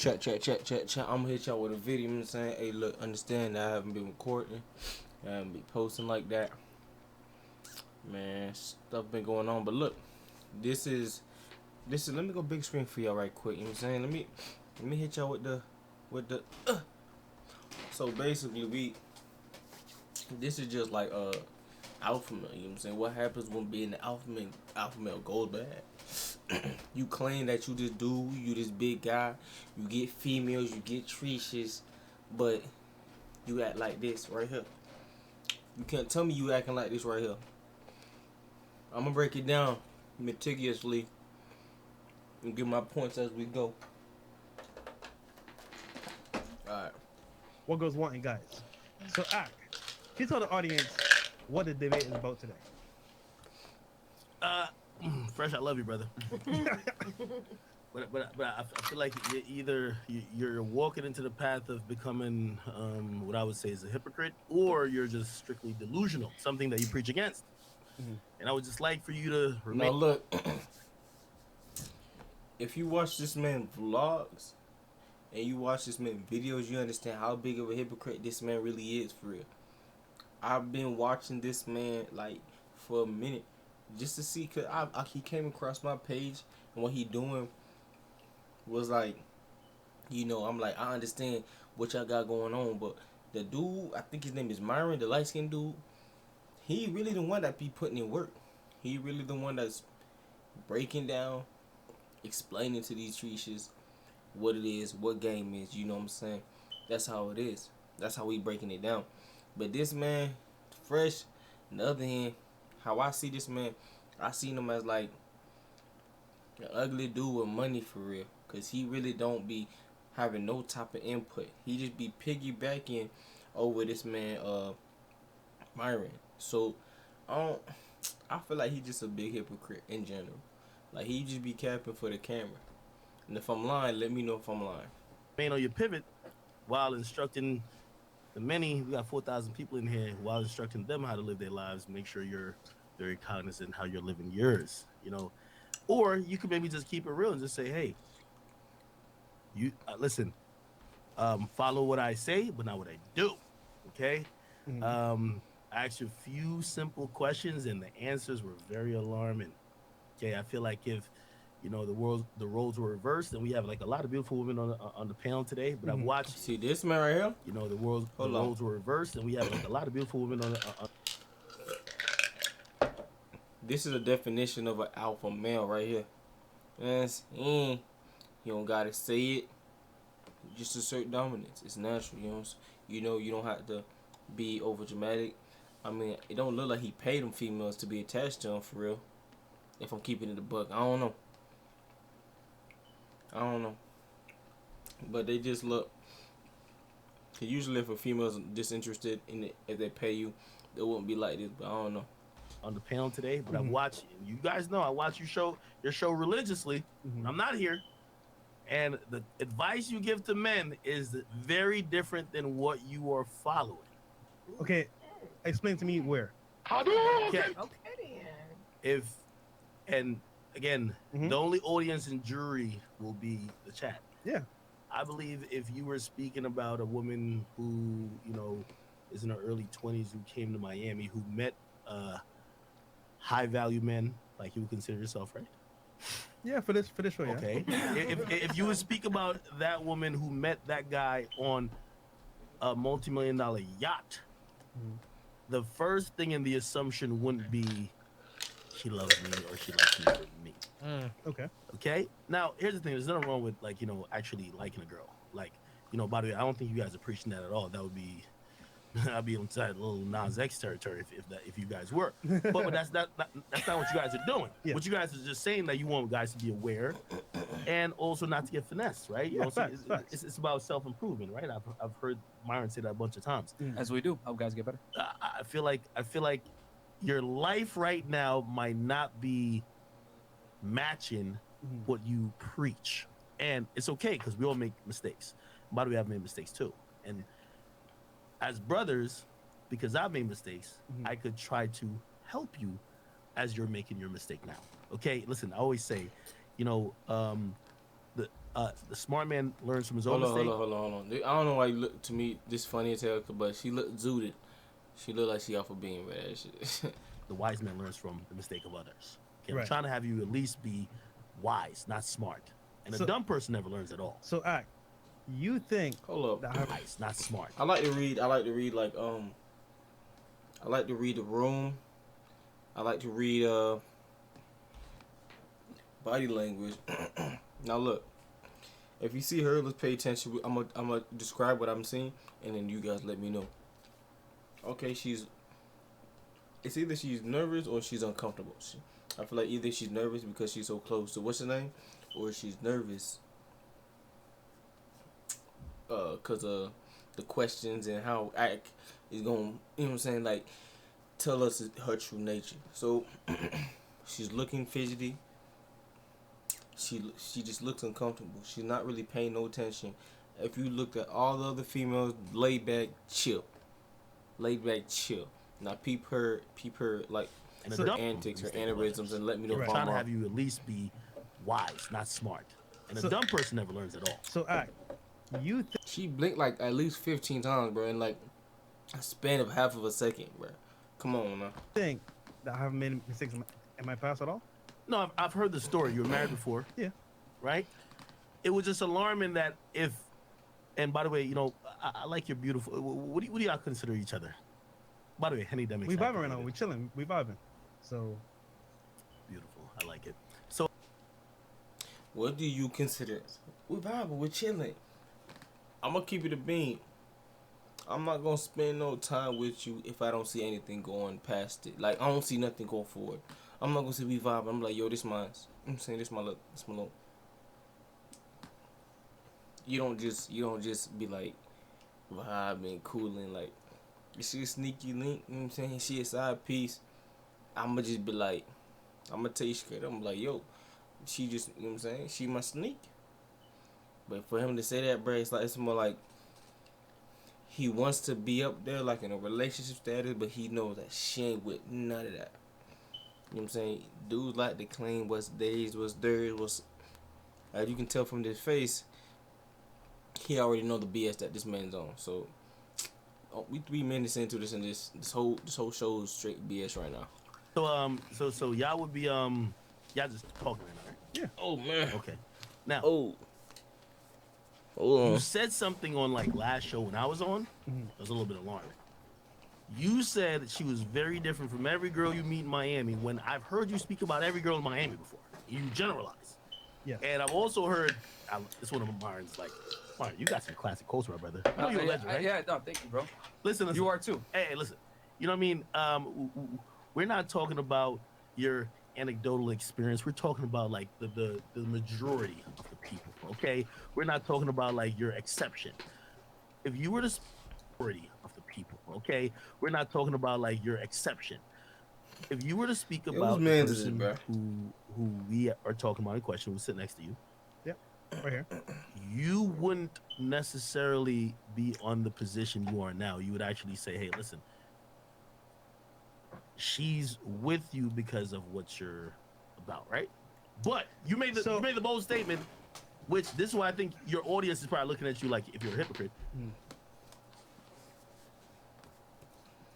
Check. I'm gonna hit y'all with a video. You know what I'm saying? Hey, look, understand that I haven't been recording. I haven't been posting like that. Man, stuff been going on. But look, this is. Let me go big screen for y'all right quick. You know what I'm saying? Let me hit y'all with the. So basically, this is just like alpha male. You know what I'm saying? What happens when being the alpha male goes bad? You claim that you this dude, you this big guy, you get females, you get treaches, but you act like this right here. You can't tell me you acting like this right here. I'm gonna break it down meticulously and give my points as we go. Alright. What goes wanting, guys? So, Ak, can you tell the audience what the debate is about today? Fresh, I love you, brother. but I feel like you're walking into the path of becoming what I would say is a hypocrite, or you're just strictly delusional, something that you preach against. Mm-hmm. And I would just like for you to remain. Now look, if you watch this man vlogs and you watch this man videos, you understand how big of a hypocrite this man really is for real. I've been watching this man like for a minute just to see, cause he came across my page and what he doing was like, you know, I'm like, I understand what y'all got going on, but the dude, I think his name is Myron, the light skinned dude, he really the one that be putting in work. He really the one that's breaking down, explaining to these treaches what it is, what game is, you know what I'm saying? That's how it is. That's how we breaking it down. But this man, Fresh, on the other hand, how I see this man, I seen him as like an ugly dude with money for real. Cause he really don't be having no type of input. He just be piggybacking over this man, Myron. So I feel like he just a big hypocrite in general. Like he just be capping for the camera. And if I'm lying, let me know if I'm lying. Man, on your pivot while instructing the many, we got 4,000 people in here, while instructing them how to live their lives, make sure you're very cognizant how you're living yours, you know. Or you could maybe just keep it real and just say, hey, you listen, follow what I say, but not what I do, okay? Mm-hmm. I asked you a few simple questions, and the answers were very alarming. Okay, I feel like if you know the roles were reversed, and we have like a lot of beautiful women on the panel today. But I've watched. See this man right here. You know the roles were reversed, and we have like a lot of beautiful women on. This is a definition of an alpha male right here. Yes, you don't gotta say it. Just assert dominance. It's natural. You know you don't have to be over dramatic. I mean, it don't look like he paid them females to be attached to him for real. If I'm keeping it a buck, I don't know. But they just look. Cause usually if a female's disinterested in it, if they pay you, it wouldn't be like this. But I don't know. On the panel today, but I've watched. You guys know I watch your show religiously. I'm not here, and the advice you give to men is very different than what you are following. Okay, explain to me where. Okay. If and again, the only audience and jury will be the chat. Yeah. I believe if you were speaking about a woman who, you know, is in her early 20s who came to Miami, who met high value men, like you would consider yourself, right? Yeah, for this show, yeah. Okay. if you would speak about that woman who met that guy on a multi-million-dollar yacht, the first thing in the assumption wouldn't be she loves me or she likes me for me. Okay. Now, here's the thing. There's nothing wrong with, like, you know, actually liking a girl. Like, you know, by the way, I don't think you guys are preaching that at all. That would be, I'd be inside a little Nas X territory if you guys were. But that's not what you guys are doing. Yeah. What you guys are just saying that you want guys to be aware and also not to get finessed, right? You know, facts. It's about self-improvement, right? I've heard Myron say that a bunch of times. As we do, help guys get better. I feel like your life right now might not be matching what you preach, and it's okay because we all make mistakes. By the way, I've made mistakes too, and as brothers, because I've made mistakes, I could try to help you as you're making your mistake now. Okay, listen, I always say, you know, The smart man learns from his Hold own on, mistake. hold on. I don't know why you look to me this funny as hell, but she looked zooted. She looked like she off a beam, man. That shit. The wise man learns from the mistake of others. Okay, I'm Right. trying to have you at least be wise, not smart. And So- a dumb person never learns at all. So, Act, you think Hold that up. her, Wise, not smart. I like to read like I like to read the room. I like to read body language. Now look, if you see her, let's pay attention. I'm gonna describe what I'm seeing, and then you guys let me know. Okay, it's either she's nervous or she's uncomfortable. I feel like either she's nervous because she's so close to what's her name, or she's nervous because of the questions and how Act is going, you know what I'm saying, like tell us her true nature. So she's looking fidgety. She just looks uncomfortable. She's not really paying no attention. If you look at all the other females, laid back, chill. Now peep her like And a her dumb antics, her mistake of mannerisms, others. and let me know Right. if I'm I'm trying to wrong. have you at least be wise, not smart. And a So- dumb person never learns at all. so Act, you She blinked like at least 15 times, bro, in like a span of half of a second, bro. Come on, man. think that I haven't made mistakes in my past at all? No, I've heard the story. You were married before. Yeah. Right? It was just alarming that if, and by the way, you know, I like your beautiful, what do y'all consider each other? By the way, Henny, that makes We sense. vibing right now. We chilling. We vibing. So Beautiful. I like it. So, What do you consider? We're vibing, we're chilling. I'm gonna keep it a beam. I'm not gonna spend no time with you if I don't see anything going past it. Like I don't see nothing going forward. I'm not gonna say we vibing. I'm like, yo, this mine. I'm saying this my look. This my look. You don't just be like vibing, cooling. Like if she a sneaky link, you know what I'm saying? She a side piece. I'ma just be like, I'ma tell you straight. I'm like, yo, she just, you know what I'm saying? She my sneak. But for him to say that, bro, it's more like he wants to be up there, like in a relationship status, but he knows that she ain't with none of that. You know what I'm saying? Dudes like to claim what's theirs, what's theirs, what's. As you can tell from this face, he already know the BS that this man's on. So, we 3 minutes into this, and this whole show is straight BS right now. so y'all would be, y'all just talking right now, right? Oh man. Okay. Now, Oh. Hold you on. said something on like last show when I was on. Mhm. It was a little bit alarming. You said that she was very different from every girl you meet in Miami. When I've heard you speak about every girl in Miami before, you generalize. yes. And I've also heard it's one of mine's like, Martin, you got some classic quotes, my brother. You know you're a legend, right? Yeah, no, thank you, bro. Listen, You are too. Hey, listen. You know what I mean? We're not talking about your anecdotal experience. We're talking about like the majority of the people. Okay, we're not talking about like your exception. If you were the majority of the people, okay, we're not talking about like your exception. If you were to speak whose about the mans is it, person bruh? who we are talking about in question, who's sitting next to you, Right here. you wouldn't necessarily be on the position you are now. You would actually say, hey, listen, she's with you because of what you're about, right? But you made the bold statement, which this is why I think your audience is probably looking at you like if you're a hypocrite. Mm.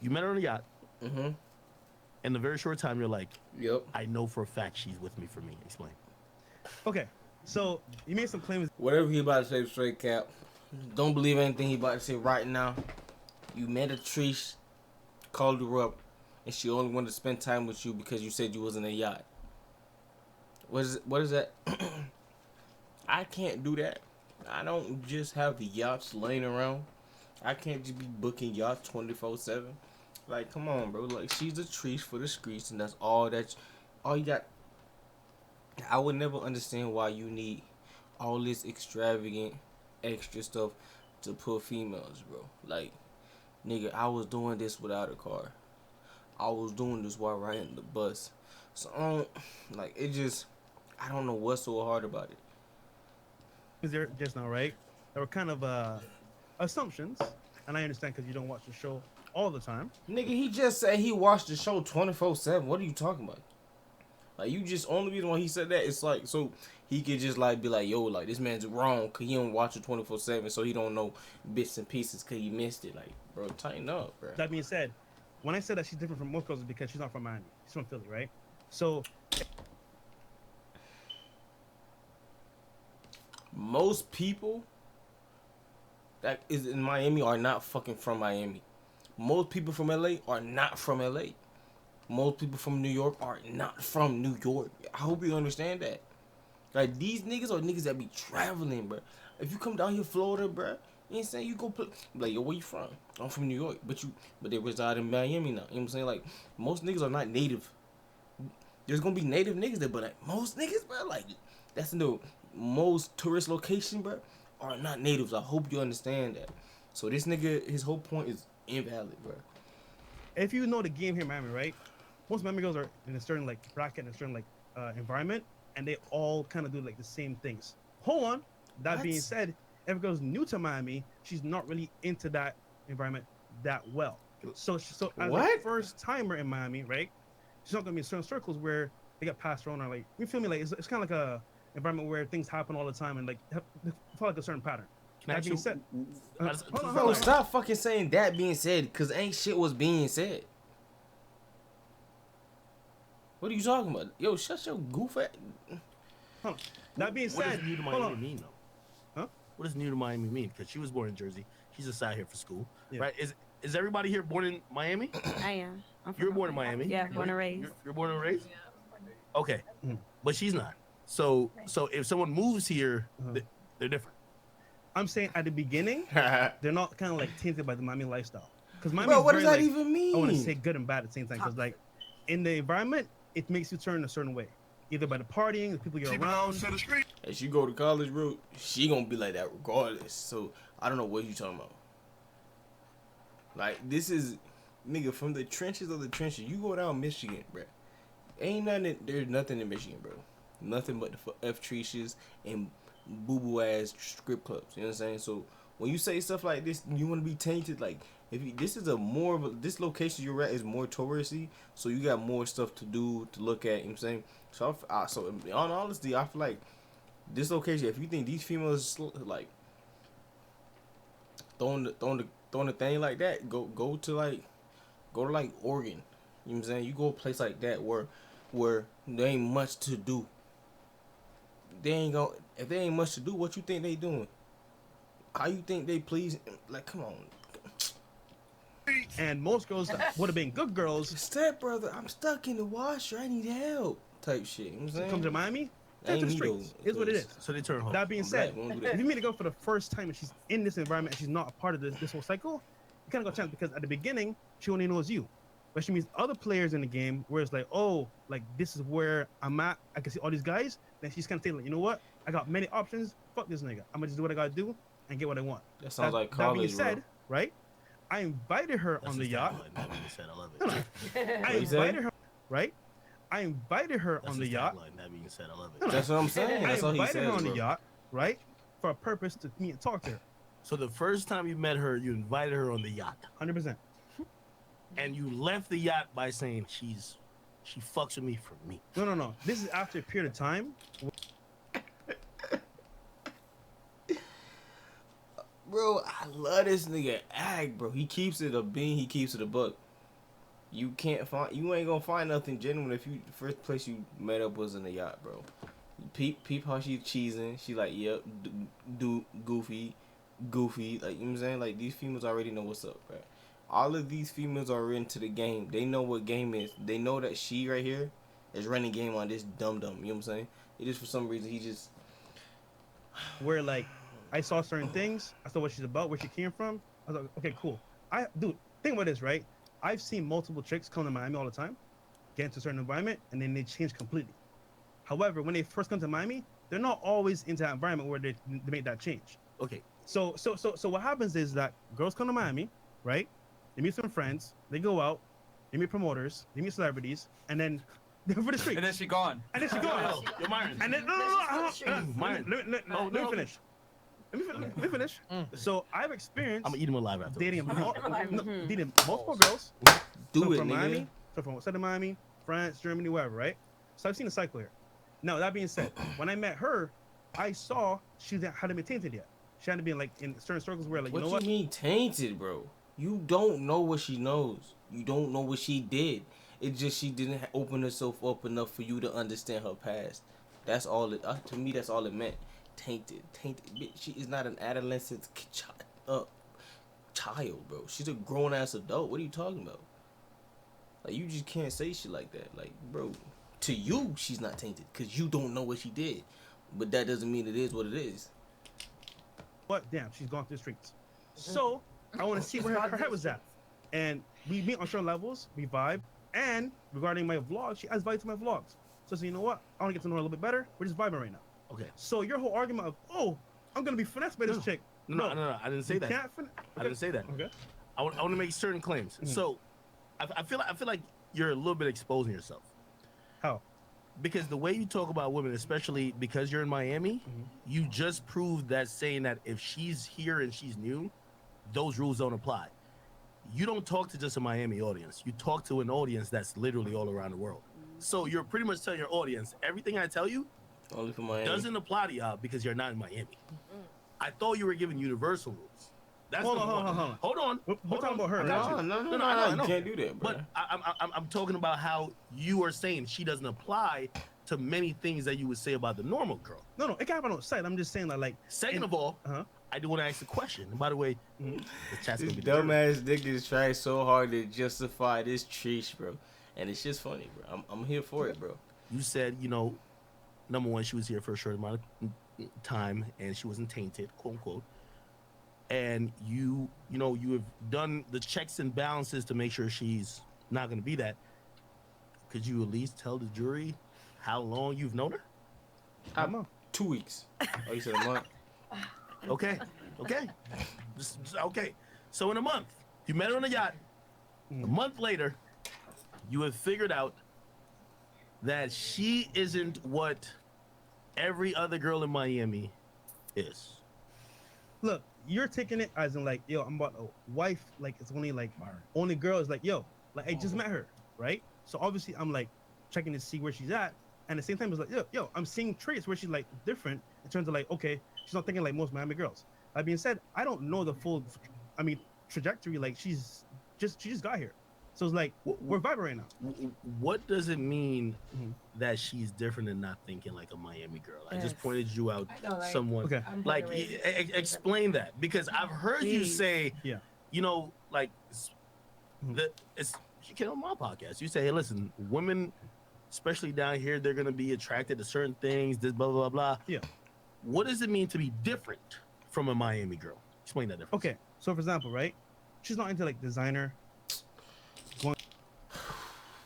You met her on a yacht. Mm-hmm. In a very short time, you're like, Yep. I know for a fact she's with me for me. Explain. Okay. So you made some claims. Whatever he about to say, straight cap. Don't believe anything he about to say right now. You met a Trish, called her up, and she only wanted to spend time with you because you said you was in a yacht. What is that? I can't do that. I don't just have the yachts laying around. I can't just be booking yachts 24/7. Like, come on, bro. Like, she's a Trish for the streets, and that's all you got. I would never understand why you need all this extravagant extra stuff to put females, bro. Like, nigga, I was doing this without a car. I was doing this while riding the bus. So, I don't know what's so hard about it. There just now, right? There were kind of assumptions, and I understand because you don't watch the show all the time. Nigga, he just said he watched the show 24/7. What are you talking about? Like you just only reason why he said that it's like so he could just like be like yo like this man's wrong cause he don't watch it 24/7 so he don't know bits and pieces cause he missed it. Like bro, tighten up, bro. That being said, when I said that she's different from most girls, it's because she's not from Miami. She's from Philly, right? So Most people that is in Miami are not fucking from Miami. Most people from LA are not from LA. Most people from New York are not from New York. I hope you understand that. Like these niggas are niggas that be traveling, bro. If you come down here, Florida, bro, you know what I'm saying? You go play, like, yo, where you from? I'm from New York, but they reside in Miami now. You know what I'm saying? Like most niggas are not native. There's gonna be native niggas there, but like most niggas, bro, like that's in the most tourist location, bro, are not natives. I hope you understand that. So this nigga, his whole point is invalid, bro. if you know the game here in Miami, right? Most Miami girls are in a certain like bracket, in a certain like environment, and they all kind of do like the same things. Hold on. That What? being said, if a girl's new to Miami, she's not really into that environment that well. So as a What? first timer in Miami, right? She's not gonna be in certain circles where they get passed around or like you feel me? Like it's kind of like a environment where things happen all the time and like follow like a certain pattern. Can I That being ask said, you- hold on, Bro, hold on. stop fucking saying that being said, cause ain't shit was being said. What are you talking about? Yo, shut your goof ass. That being What said, does new to hold Miami on. mean, though? Huh? What does new to Miami mean? Because she was born in Jersey. She's just out here for school, Yeah. right? Is everybody here born in Miami? I am. I'm You're from- born in Miami. Yeah, born and raised. You're born and raised. Okay, Mm. but she's not. So if someone moves here, Uh-huh. they're different. I'm saying at the beginning, they're not kind of like tainted by the Miami lifestyle. Because Miami Bro, is what does very, that like, even mean? I want to say good and bad at the same time. Because like in the environment, it makes you turn a certain way, either by the partying, the people you're around. As you go to college, bro, she gonna be like that regardless. So I don't know what you talking about. Like this is, nigga, from the trenches of the trenches. You go down Michigan, bro. Ain't nothing. There's nothing in Michigan, bro. Nothing but the F treaches and boo boo ass strip clubs. You know what I'm saying? So when you say stuff like this, you want to be tainted. Like if you, this is a more of a, this location you're at is more touristy, so you got more stuff to do to look at. You know what I'm saying? So so in all honesty, I feel like this location. If you think these females like throwing the thing like that, go to like Oregon. You know what I'm saying? You go a place like that where there ain't much to do. They ain't gonna, if there ain't much to do, what you think they doing? How you think they please? Like, come on. And most girls would have been good girls. Step brother, I'm stuck in the washer. I need help. Type shit. You know what I'm saying? Come to Miami, I ain't to the me streets. though, Is what it is. So they turn home. That being I'm said, black, we don't do if that. you meet a girl for the first time and she's in this environment and she's not a part of this whole cycle, you kind of got a chance because at the beginning she only knows you, but she meets other players in the game where it's like, oh, like this is where I'm at. I can see all these guys. Then she's kind of saying like, you know what? I got many options. Fuck this nigga. I'm gonna just do what I gotta do and get what I want. That sounds like That being college, said, right? I invited her That's on the the yacht. tagline, that being said, I love it. I What you say? invited her, right? I invited her That's on the his yacht. tagline, that being said, I love No, it. no. That's what I'm saying. I That's all he invited says, her on the bro. yacht, right? For a purpose to meet and talk to her. So the first time you met her, you invited her on the yacht, 100%. and you left the yacht by saying she fucks with me for me. No. This is after a period of time. Bro, I love this nigga act, bro. He keeps it a bean, he keeps it a buck. You ain't gonna find nothing genuine if you the first place you met up was in the yacht, bro. Peep how she cheesing. She like, yep, do goofy, like, you know what I'm saying? Like, these females already know what's up, bro. All of these females are into the game. They know what game is. They know that she right here is running game on this dumb. You know what I'm saying? It is for some reason he just. Where like I saw certain things, I saw what she's about, where she came from. I was like, okay, cool. Dude, think about this, right? I've seen multiple chicks come to Miami all the time, get into a certain environment, and then they change completely. However, when they first come to Miami, they're not always into that environment where they make that change. Okay, So what happens is that girls come to Miami, right? They meet some friends, they go out, they meet promoters, they meet celebrities, and then they're for the streets. And then she gone. And then she goes. you're Myron. And then Myron. let me finish. Let me finish. So I've experienced I'm gonna eat him alive after. dating Mhm. dating multiple girls. Do some it, from nigga. Miami, some from outside of Miami, France, Germany, wherever, right? So I've seen a cycle here. Now that being said, when I met her, I saw she hadn't been tainted yet. She hadn't been like in certain circles where like What you know you what? mean tainted, bro? You don't know what she knows. You don't know what she did. It's just she didn't open herself up enough for you to understand her past. That's all it. To me, that's all it meant. Tainted. Bitch, she is not an adolescent child, bro. She's a grown ass adult. What are you talking about? Like, you just can't say shit like that. Like, bro, to you, she's not tainted because you don't know what she did. But that doesn't mean it is what it is. But damn, she's gone through the streets. So I want to see where her head was at. And we meet on certain levels, we vibe. And regarding my vlog, she adds value to my vlogs. So you know what? I want to get to know her a little bit better. We're just vibing right now. Okay. So your whole argument of, oh, I'm gonna be finessed by this chick. No, I didn't say You that. can't I didn't say that. Okay. I want to make certain claims. So, I feel like you're a little bit exposing yourself How? because the way you talk about women, especially because you're in Miami, you just proved that saying that if she's here and she's new, those rules don't apply. You don't talk to just a Miami audience. You talk to an audience that's literally all around the world. So you're pretty much telling your audience everything I tell you Only for Miami. doesn't apply to y'all because you're not in Miami. I thought you were giving universal rules. That's Hold number on. one. Hold on. We're talking about her. I got right? you. No, I you know. can't do that, bro. But I'm talking about how you are saying she doesn't apply to many things that you would say about the normal girl. No, it can't happen on site. I'm just saying that, like. Second of all, I do want to ask a question. And by the way, the chat's This gonna be determined. dumbass niggas try so hard to justify this treat, bro. And it's just funny, bro. I'm here for it, bro. You said, number one, she was here for a short amount of time and she wasn't tainted, quote unquote. And you have done the checks and balances to make sure she's not going to be that. Could you at least tell the jury how long you've known her? Come on. 2 weeks. Oh, you said a month? Okay. Okay. So in a month, you met her on a yacht. A month later, you have figured out that she isn't what every other girl in Miami is. Look, you're taking it as in like, yo, I'm about a wife. Like, it's only girl is like, yo, like I just met her, right? So obviously I'm like checking to see where she's at. And at the same time, it's like, yo, I'm seeing traits where she's like different in terms of like, okay, she's not thinking like most Miami girls. That being said, I don't know the full, trajectory. Like she just got here. So it's like, we're vibing right now. What does it mean that she's different and not thinking like a Miami girl? I just Yes. pointed you out I know, like, someone. Okay. I'm Like, Puerto Rican. explain that because I've heard you Jeez. say, Yeah. like, you came on my podcast. You say, hey, listen, women, especially down here, they're gonna be attracted to certain things. This blah blah blah. Yeah. What does it mean to be different from a Miami girl? Explain that difference. Okay. So for example, right? She's not into like designer.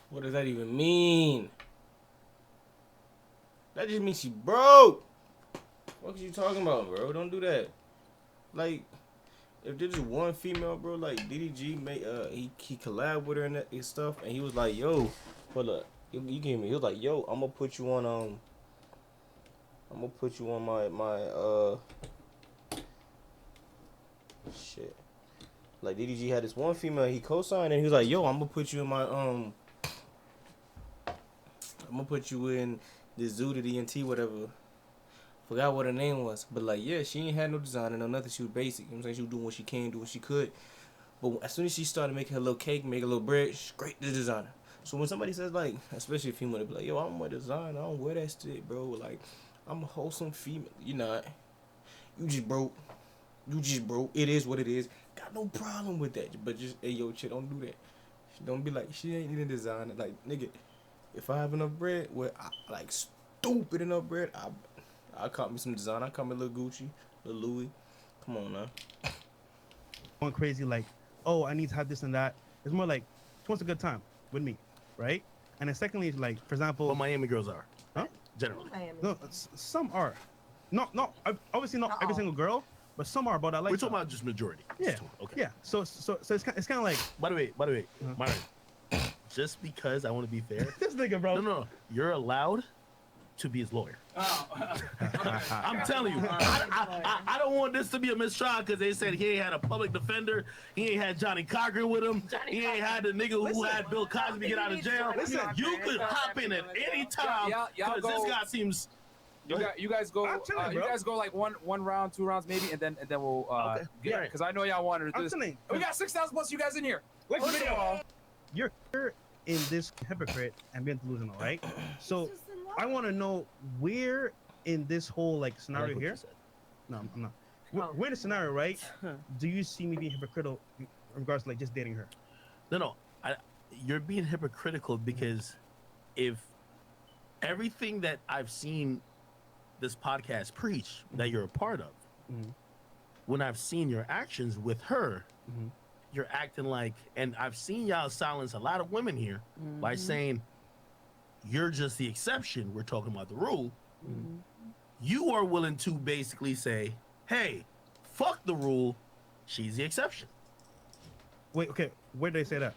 What does that even mean? That just means she broke. What are you talking about, bro? Don't do that. Like, if there's just one female, bro, like DDG made, he collabed with her and that and stuff, and he was like, yo, hold up, you gave me. He was like, yo, I'm gonna put you on my shit. Like DDG had this one female he co-signed, and he was like, yo, I'm gonna put you in my I'm gonna put you in this Zoo to DNT, whatever. Forgot what her name was. But like, yeah, she ain't had no design and no nothing. She was basic. You know what I'm saying? She was doing what she can, do what she could. But as soon as she started making her little cake, making a little bread, straight to the designer. So when somebody says like, especially a female, they be like, yo, I'm a designer, I don't wear that shit, bro. Like, I'm a wholesome female. You're not. You just broke. It is what it is. Got no problem with that. But just, hey, yo, chick, don't do that. Don't be like, she ain't even designer. Like, nigga, if I have enough bread, like stupid enough bread, I caught me some design. I caught me a little Gucci, little Louis. Come on now. Going crazy like, oh, I need to have this and that. It's more like she wants a good time with me, right? And then secondly, it's like, for example, What Miami girls are, Huh? generally. Miami. no, some are, not obviously not every Uh-oh. single girl, but some are about that. Like, We're talking about just majority. yeah, Okay. yeah. So it's kind of like By the way, Uh-huh. Myron, just because I want to be fair, this nigga, bro. no, you're allowed to be his lawyer. Oh, I'm telling you, I don't want this to be a mistrial because they said he ain't had a public defender, he ain't had Johnny Cochran with him, he ain't had the nigga who had Bill Cosby get out of jail. You could hop in at any time y'all because this guy seems. You guys go. I'm telling you, You bro. guys go like one round, 2 rounds maybe, and then we'll Okay. get Yeah. because I know y'all wanted to do I'm this. telling We got 6,000 plus you guys in here. Wait, First of all, you're in this hypocrite and being delusional, right? So I want to know where in this whole like scenario here. No, I'm not. Where in the scenario, right? Do you see me being hypocritical in regards to like just dating her? No. You're being hypocritical because if everything that I've seen this podcast preach that you're a part of, Mhm. when I've seen your actions with her, Mhm. you're acting like, and I've seen y'all silence a lot of women here by saying you're just the exception. We're talking about the rule. You are willing to basically say, hey, fuck the rule. She's the exception. Wait, okay. Where did they say that?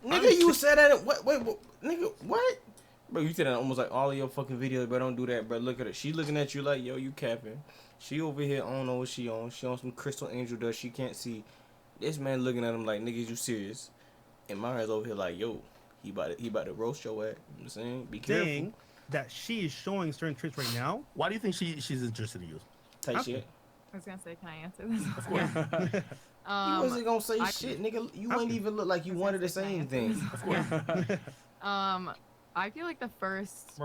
Nigga, you said that. Wait, nigga, what? Bro, you said that almost like all of your fucking videos, bro. Don't do that, bro. Look at it. She looking at you like, yo, you capping. She over here, I don't know what she on. She on some Crystal Angel dust. She can't see. This man looking at him like, niggas, you serious? And my ass over here like, yo, he about to roast your ass. You know what I'm saying? Be careful. Saying that she is showing certain traits right now. Why do you think she's interested in you? Type shit. I was gonna say, can I answer this? Of course. You wasn't gonna say I- shit, nigga. You ain't even look like you wanted to say anything. Of course. I feel like the first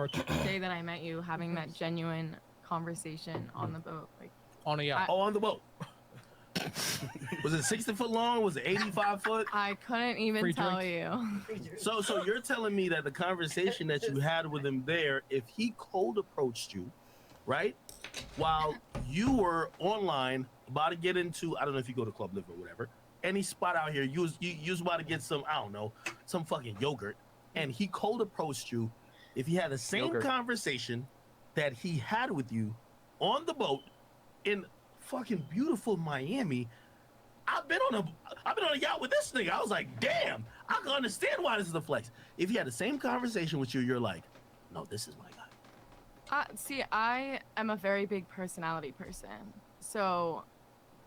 day that I met you, having that genuine conversation on the boat, like On a yacht. Oh, on the boat. Was it 60 foot long? Was it 85 foot? I couldn't even Free tell you. So you're telling me that the conversation that you had with him there, if he cold approached you, right, while you were online about to get into, I don't know if you go to Club Live or whatever, any spot out here, you was about to get some, I don't know, some fucking yogurt, and he cold approached you, if he had the same Yogurt. conversation that he had with you on the boat in fucking beautiful Miami, I've been on a yacht with this nigga. I was like, damn, I can understand why this is a flex. If he had the same conversation with you, you're like, no, this is my guy. See, I am a very big personality person. So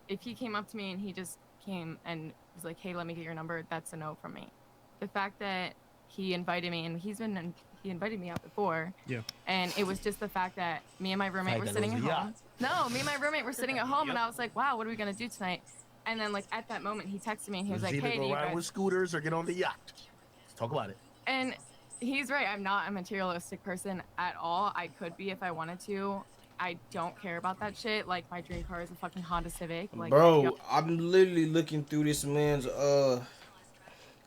if he came up to me and he just came and was like, hey, let me get your number, that's a no from me. The fact that he invited me, and he invited me out before. Yeah. And it was just the fact that me and my roommate were Fact that sitting it at was a home. No, me and my roommate were sitting at home, and I was like, wow, what are we gonna do tonight? And then like at that moment, he texted me and he was like, either hey, do go you ride guys? with scooters or get on the yacht. Let's talk about it. And he's right. I'm not a materialistic person at all. I could be if I wanted to. I don't care about that shit. Like my dream car is a fucking Honda Civic. Like, Bro, yo- I'm literally looking through this man's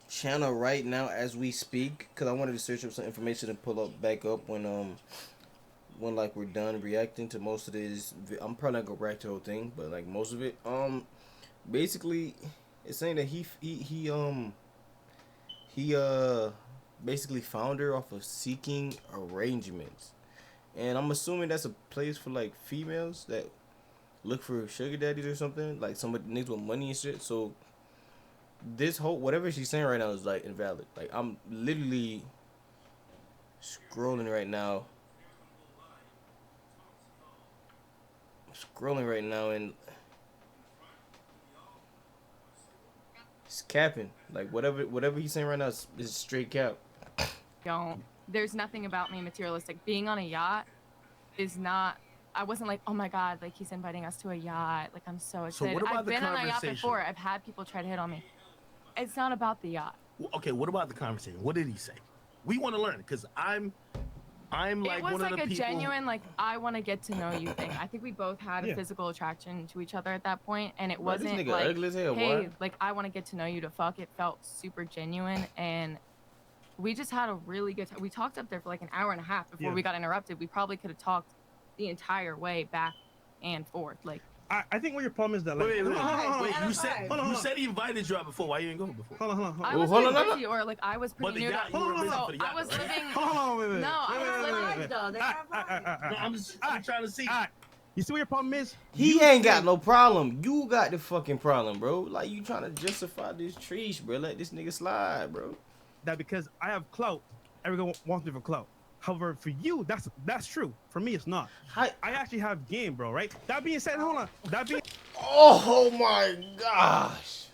channel right now as we speak because I wanted to search up some information and pull up back up when like we're done reacting to most of this. I'm probably not gonna react to the whole thing, but like most of it. Basically, it's saying that he basically found her off of Seeking Arrangements, and I'm assuming that's a place for like females that look for sugar daddies or something, like somebody niggas with money and shit. So this whole whatever she's saying right now is like invalid. Like I'm literally scrolling right now. And it's capping. Like whatever he's saying right now is straight cap. don't. There's nothing about me materialistic. Being on a yacht is not. I wasn't like, oh my god, like he's inviting us to a yacht. Like I'm so So excited. what about I've the been on a yacht conversation? before. I've had people try to hit on me. It's not about the yacht. Okay, what about the conversation? What did he say? We want to learn because I'm like It was one like of the a people. genuine, like I want to get to know you thing. I think we both had a Yeah. physical attraction to each other at that point, and it Bro, this wasn't nigga like, ugly as hell, hey, boy. like I want to get to know you to fuck. It felt super genuine, and we just had a really good time. We talked up there for like an hour and a half before Yeah. we got interrupted. We probably could have talked the entire way back and forth. Like I think what your problem is that like. Wait, Hold on. you said Hold on, you hold said he invited you out before. Why you didn't go before? Hold on. I Oh, was hold pretty on, no, no. busy, or like I was But pretty the new. yacht, To, you were busy so for the yacht, I was right? living. Hold on, wait. No, I was living. though. They have fun. No, I'm trying to see. You see what your problem is? He You ain't got think- no problem. You got the fucking problem, bro. Like you trying to justify this trees, bro. Let this nigga slide, bro. that because I have clout, everyone wants me for clout. However, for you, that's true. For me, it's not. Hi. I actually have game, bro. Right? That being said, hold on. That being Oh my gosh.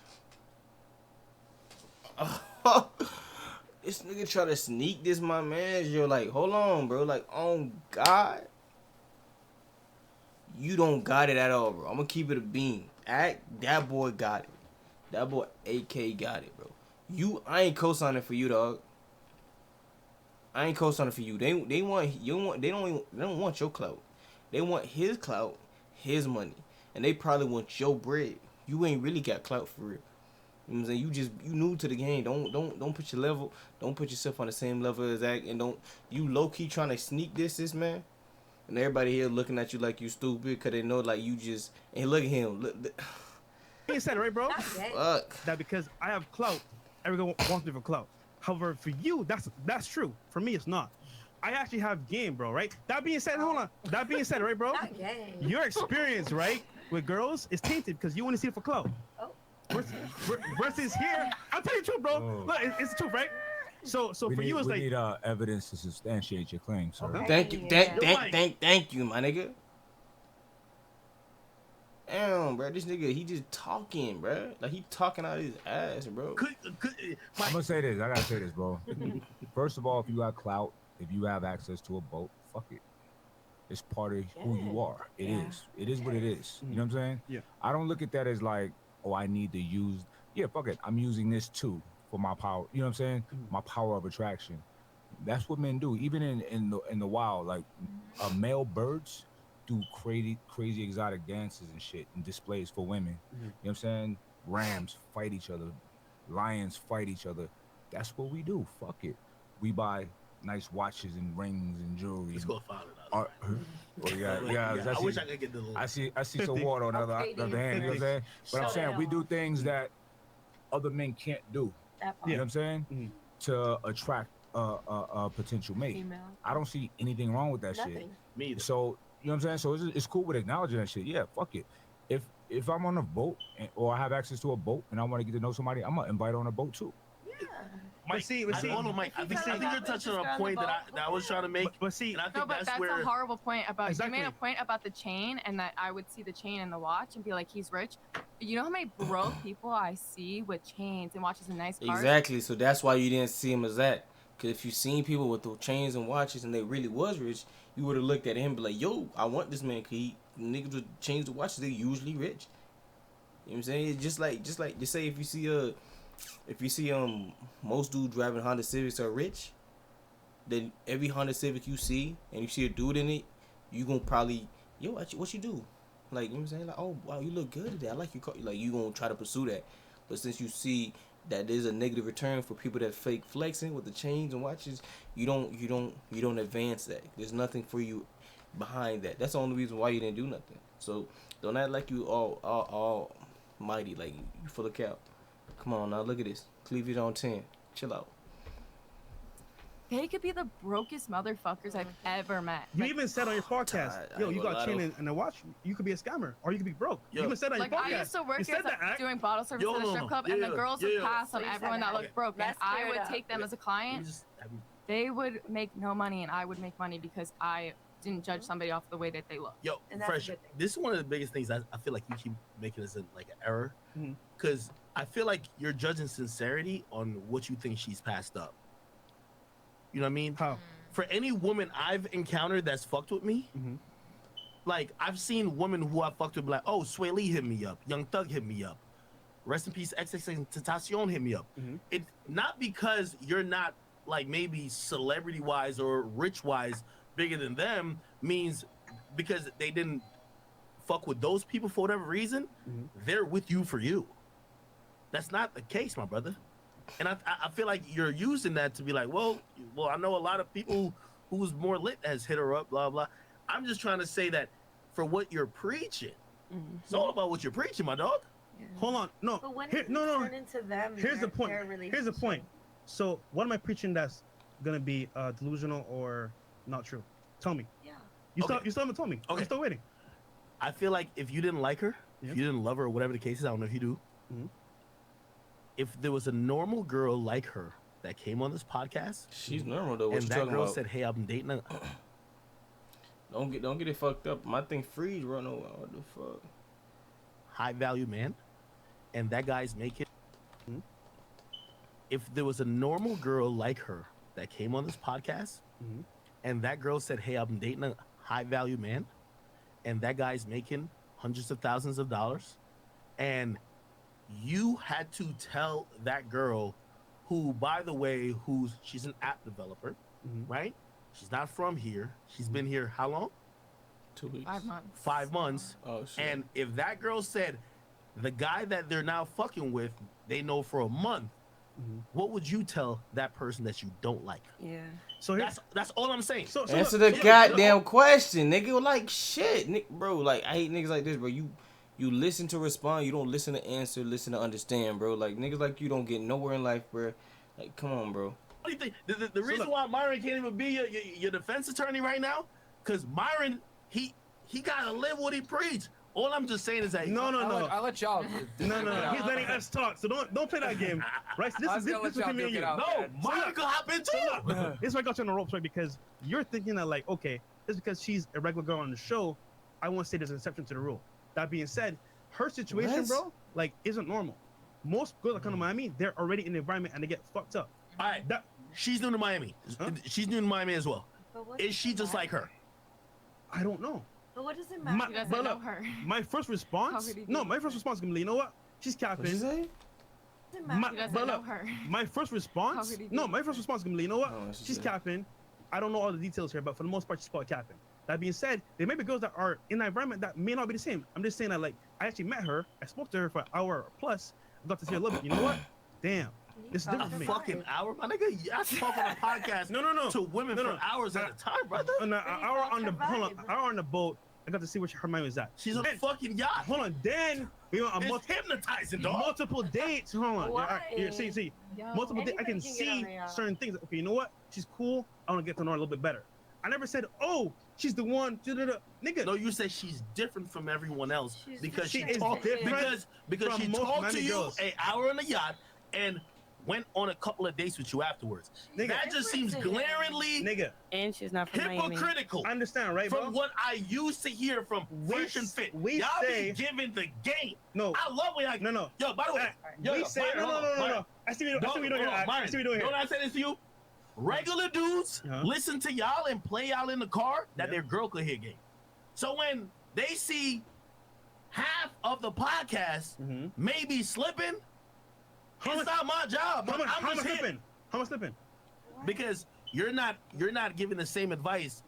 This nigga try to sneak this, my man. You're like, hold on, bro. Like, on God. You don't got it at all, bro. I'm gonna keep it a beam. That boy got it. That boy AK got it, bro. I ain't co-signing for you, dog. I ain't co-signing for you. They don't want your clout. They want his clout, his money, and they probably want your bread. You ain't really got clout for real. You know what I'm saying? You new to the game. Don't put your level. Don't put yourself on the same level as that. And don't you low key trying to sneak this man. And everybody here looking at you like you stupid because they know like you just. And look at him. Look. being said, right, bro? Fuck. That because I have clout, everyone wants me for clout. However, for you, that's true. For me, it's not. I actually have game, bro. Right? That being said, hold on. That being said, right, bro? Not gay. Your experience, right, with girls is tainted because you want to see it for clout. Oh. Versus here, I'll tell you the truth, bro. Oh. Look, it's the truth, right? So we for need, you, it's we like need evidence to substantiate your claim, sir. Okay. Thank you. Yeah. Thank you, my nigga. Damn, bro. This nigga, he just talking, bro. Like, he talking out his ass, bro. I'm gonna say this. I gotta say this, bro. First of all, if you got clout, if you have access to a boat, fuck it. It's part of who you are. It is. It is what it is. You know what I'm saying? Yeah. I don't look at that as like, oh, I need to use. Yeah, fuck it. I'm using this too for my power. You know what I'm saying? My power of attraction. That's what men do. Even in the wild, like male birds do crazy exotic dances and shit and displays for women. You know what I'm saying? Rams fight each other. Lions fight each other. That's what we do. Fuck it. We buy nice watches and rings and jewelry. Let's go $5. Oh yeah. I wish I could get the little. I see some water on the other hand. You know what I'm saying? But I'm saying we do things that other men can't do. That You know part. what I'm saying? Mhm. To attract a potential mate. Female. I don't see anything wrong with that shit. Nothing. Me either. So you know what I'm saying? So it's cool with acknowledging that shit. Yeah, fuck it. If I'm on a boat or I have access to a boat and I want to get to know somebody, I'm gonna invite her on a boat too. Yeah. But see, Hold on, Mike. I think you're touching on a point that I was trying to make. but see, And I think No, but that's where a horrible point about you made a Exactly. point about the chain and that I would see the chain and the watch and be like, he's rich. You know how many broke people I see with chains and watches and nice cars? Exactly. So that's why you didn't see him as that. Because if you seen people with the chains and watches and they really was rich, you would have looked at him and be like, yo, I want this man. Because niggas with chains and watches, they usually rich. You know what I'm saying? It's just like just say if you see most dudes driving Honda Civics are rich, then every Honda Civic you see and you see a dude in it, you gonna probably, yo, what you do? Like, you know what I'm saying? Like, oh wow, you look good today. I like your car. Like, you gonna try to pursue that. But since you see that there's a negative return for people that fake flexing with the chains and watches, you don't advance that. There's nothing for you behind that. That's the only reason why you didn't do nothing. So don't act like you all mighty, like you full of cap. Come on now, look at this. Cleavage on 10. Chill out. They could be the brokest motherfuckers I've ever met. you Like, even said on your podcast, I yo, ain't you gonna got lie chain though. and a watch. You could be a scammer or you could be broke. Yo. You even said on your Like, podcast. I used to work you said as that, Act. doing bottle service Yo, at a no, strip no. club, Yeah, and the girls would yeah. pass on So you said everyone that that. looked broke, and Let's I clear it would up. take them as a Let me client. just- They would make no money, and I would make money because I didn't judge somebody off the way that they look. Yo, And that's a Fresh, good thing. this is one of the biggest things I feel like you keep making as like an error. Mhm. Because I feel like you're judging sincerity on what you think she's passed up. You know what I mean? How? For any woman I've encountered that's fucked with me, Mhm. like I've seen women who I fucked with be like, oh, Sway Lee hit me up, Young Thug hit me up, rest in peace, XXXTentacion hit me up. Mhm. It's not because you're not like maybe celebrity wise or rich wise bigger than them, means because they didn't fuck with those people for whatever reason, Mhm. they're with you for you. That's not the case, my brother. And I feel like you're using that to be like, well, I know a lot of people who's more lit has hit her up, blah blah. I'm just trying to say that for what you're preaching, it's all about what you're preaching, my dog. Hold on. No. But when Here, it no. turn into them, Here's the their- point. their Here's the point. relationship. So, what am I preaching that's gonna be delusional or not true? Tell me. Yeah. You Okay. still haven't told me. Okay. I'm still waiting. I feel like if you didn't like her, Yeah. if you didn't love her, or whatever the case is, I don't know if you do. Mhm. If there was a normal girl like her that came on this podcast, She's normal though. What and you that talking girl about? said, "Hey, I'm dating a Don't get it fucked up. My thing freeze run over. What the fuck? high value man," and that guy's making. If there was a normal girl like her that came on this podcast, Mhm. and that girl said, "Hey, I'm dating a high value man," and that guy's making hundreds of thousands of dollars, and you had to tell that girl, who, by the way, she's an app developer, Mhm. right? She's not from here. She's been here how long? 2 weeks. 5 months. 5 months. Oh shit. And if that girl said, the guy that they're now fucking with, they know for a month, Mhm. what would you tell that person that you don't like? Yeah. So here, That's all I'm saying. so Answer look, the so goddamn question, nigga. Like shit, bro. Like I hate niggas like this, bro. You listen to respond. You don't listen to answer. Listen to understand, bro. Like niggas like you don't get nowhere in life, bro. Like come on, bro. What do you think? The reason look- why Myron can't even be your defense attorney right now, because Myron, he gotta live what he preach. All I'm just saying is that No, no, no. I'll let y'all. No. He's letting us talk, so don't play that game, right? So I this was is gonna let y'all between me and duke you. it out. No, man. Myron can hop into it. This is why I got you on the ropes, right? Because you're thinking that like, okay, just because she's a regular girl on the show, I won't say there's an exception to the rule. That being said, her situation, What? bro, like, isn't normal. Most girls that come to Miami, they're already in the environment and they get fucked up. All right, That she's new to Miami. Huh? She's new to Miami as well. But what Is does she it just like matter? her? I don't know. But what does it My- matter? He doesn't but know look, her. My first How response, could he no, be my first response is gonna be, you know what? She's What you capping. say? It doesn't My- matter. He doesn't but know look, her. My first response, How could he no, be my first response is gonna be, you know what? Oh, what she She's said. capping. I don't know all the details here, but for the most part, she's called capping. That being said, there may be girls that are in that environment that may not be the same. I'm just saying that, like, I actually met her. I spoke to her for an hour plus. I got to see her a little bit. You know what? Damn. This is A different for me. fucking hour, my nigga. I spoke on a podcast No. to women No, for no. hours at a time, brother. An hour on the Survive. hour on the boat. I got to see where her mind was at. She's on a Then- fucking yacht. Hold on. Then we went on It's hypnotizing, dog. multiple dates. Hold on. Why? See. Yo. Multiple dates. I Anybody can can get on see a yacht. certain things. Okay, you know what? She's cool. I want to get to know her a little bit better. I never said, oh, she's the one. Nigga. No, you said she's different from everyone else She's because she different. talked She is different because from she most talked Miami to you girls. an hour on a yacht and went on a couple of dates with you afterwards. Nigga. That just seems Different. glaringly Nigga. And she's not from Miami. hypocritical. I understand, right, bro? From what I used to hear from We Fresh and s- Fit, we y'all say- be giving the game. No. I love when y'all. No. Yo, by the way, yo, We say Byron, hold on, Byron. no. I see what you're doing here. hold on, I see what you're doing Don't here. I say this to you? Regular dudes Uh-huh. listen to y'all and play y'all in the car that Yeah. their girl could hear game. So when they see half of the podcast Mm-hmm. maybe slipping, How it's much- not my job. How much I'm just here slipping? How much slipping? because you're not giving the same advice,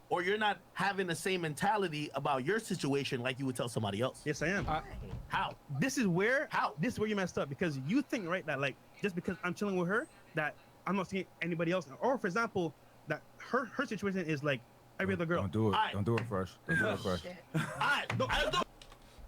or you're not having the same mentality about your situation like you would tell somebody else. Yes, I am. How? This is where How? this is where you messed up, because you think, right, that like just because I'm chilling with her that I'm not seeing anybody else, or for example that her situation is like every other girl. Don't do it. Alright. Don't do it fresh. Don't do it fresh. All right, let's do it.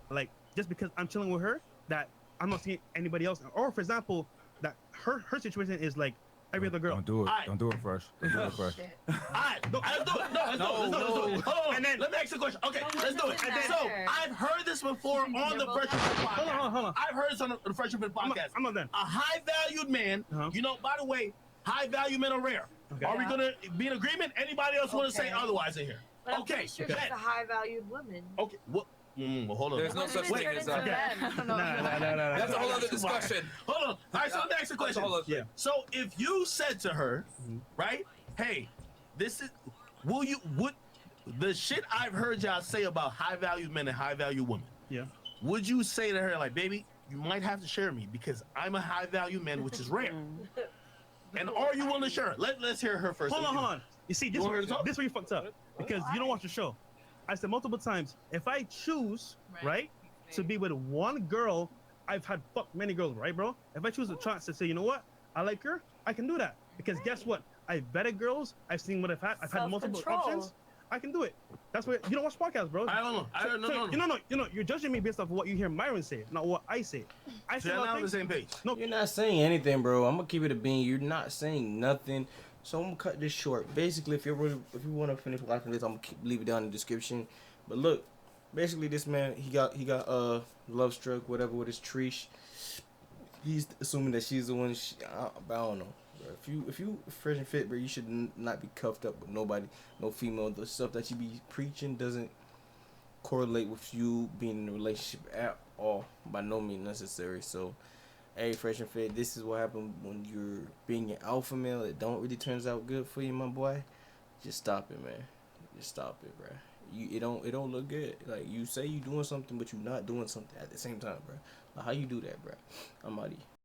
Like just because I'm chilling with her that I'm not seeing anybody else, or for example that her situation is like every other girl. Don't do it. Alright. Don't do it fresh. Don't do it fresh. All right, let's do it. No, let's do it. Hold on. And then- let me ask you a question. Okay, No, let's do it. it doesn't So matter. I've heard this before on the They're both Fresh and Fit not- podcast. Hold on. I've heard this on the Fresh and Fit I'm not, podcast. I'm not done. A high valued man, Uh-huh. you know, by the way, high value men are rare. Okay. Are we Yeah. gonna be in agreement? Anybody else want to say Okay. otherwise in here? But I'm Okay, pretty sure okay. she's a high-valued woman. Okay, what? Well, hold on. There's no such Wait, thing as turn a. into I don't know. Nah. That's a whole other discussion. Hold on. All right, so let me ask you a That's a question. whole other thing. Yeah. So if you said to her, Mhm. right, hey, this is, would the shit I've heard y'all say about high value men and high value women, Yeah. would you say to her, like, baby, you might have to share me because I'm a high value man, which is rare. And are you willing to share it? Let's hear her first. Hold on. You see, this want her to talk? this where you fucked up, because you don't watch the show. I said multiple times, if I choose, right, to be with one girl, I've had fuck many girls, right, bro? If I choose a chance to say, you know what, I like her, I can do that. Because guess what? I've vetted girls, I've seen what I've had multiple Self-control. options. I can do it. That's what you don't watch podcasts, bro. I don't know. I don't know. No. You're judging me based off what you hear Myron say, not what I say. I say So a you're lot not of on the things. same page. No, You're not saying anything, bro. I'm gonna keep it a bean. You're not saying nothing. So I'm gonna cut this short. Basically, if you want to finish watching this, I'm gonna leave it down in the description. But look, basically, this man he got love struck, whatever, with his Trish. He's assuming that she's the one. I don't know. bro. If you fresh and fit, bro, you should not be cuffed up with nobody, no female. The stuff that you be preaching doesn't correlate with you being in a relationship at all, by no means necessary. So, hey, fresh and fit, this is what happened when you're being an alpha male. It don't really turns out good for you, my boy. Just stop it, man. Just stop it, bro. It don't look good. Like, you say you doing something, but you not doing something at the same time, bro. Like, how you do that, bro? I'm out of here.